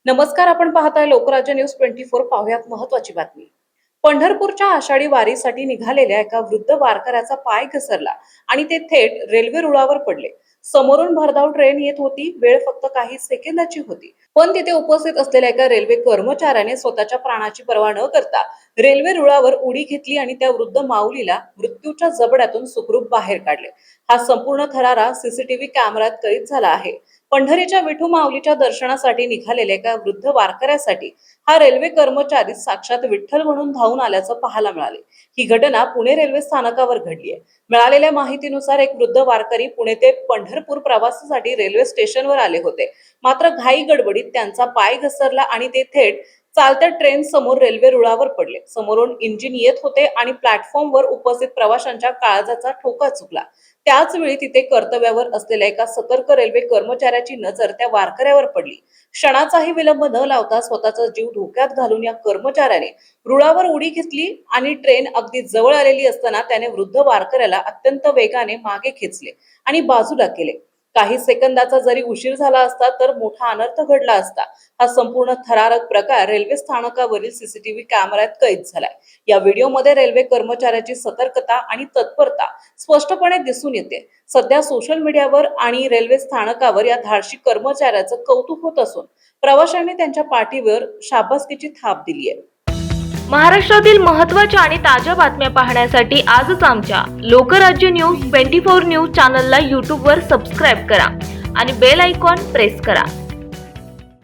नमस्कार, आपण पाहताय लोकराज्य न्यूज 24। पाहुयात महत्त्वाची बातमी। पंढरपूरच्या आषाढी वारीसाठी निघालेल्या एका वृद्ध वारकऱ्याचा पाय घसरला आणि ते थेट रेल्वे रुळावर पडले। समोरून भरधाव ट्रेन येत होती। वेळ फक्त काही सेकंदाची होती, पण तिथे उपस्थित असलेल्या एका रेल्वे कर्मचाऱ्याने स्वतःच्या प्राणाची पर्वा न करता रेल्वे रुळावर उडी घेतली आणि त्या वृद्ध माऊलीला मृत्यूच्या जबड्यातून सुखरूप बाहेर काढले। हा संपूर्ण थरारा सीसीटीव्ही कॅमेऱ्यात कैद झाला आहे। पंढरीच्या विठू माऊलीच्या दर्शनासाठी निघालेल्या एका वृद्ध वारकऱ्यासाठी हा रेल्वे कर्मचारी साक्षात विठ्ठल म्हणून धावून आल्याचं पाहायला मिळाले। ही घटना पुणे रेल्वे स्थानकावर घडली आहे। मिळालेल्या माहितीनुसार एक वृद्ध वारकरी पुणे ते पंढरपूर प्रवासासाठी रेल्वे स्टेशनवर आले होते। मात्र घाई गडबडीत त्यांचा पाय घसरला आणि ते थेट चालत्या ट्रेन समोर रेल्वे रुळावर पडले। समोरून इंजिन येत होते आणि प्लॅटफॉर्मवर उपस्थित प्रवाशांच्या काळजाचा ठोका चुकला। त्याच वेळी तिथे कर्तव्यावर असलेल्या एका सतर्क रेल्वे कर्मचाऱ्याची नजर त्या वारकऱ्यावर पडली। क्षणाचाही विलंब न लावता स्वतःचा जीव धोक्यात घालून या कर्मचाऱ्याने रुळावर उडी घेतली आणि ट्रेन अगदी जवळ आलेली असताना त्याने वृद्ध वारकऱ्याला अत्यंत वेगाने मागे खेचले आणि बाजूला केले। काही सेकंदाचा जरी उशीर झाला असता तर मोठा अनर्थ घडला असता। हा संपूर्ण थरारक प्रकार रेल्वे स्थानकावरील सीसीटीव्ही कॅमेऱ्यात कैद झालाय। या व्हिडिओमध्ये रेल्वे कर्मचाऱ्याची सतर्कता आणि तत्परता स्पष्टपणे दिसून येते। सध्या सोशल मीडियावर आणि रेल्वे स्थानकावर या धाडसी कर्मचाऱ्याचं कौतुक होत असून प्रवाशांनी त्यांच्या पाठीवर शाबासकीची थाप दिली आहे। महाराष्ट्रातील महत्त्वाच्या आणि ताज्या बातम्या पाहण्यासाठी आजच आमच्या लोकराज्य न्यूज 24 न्यूज चॅनलला YouTube वर सबस्क्राईब करा आणि बेल आयकॉन प्रेस करा।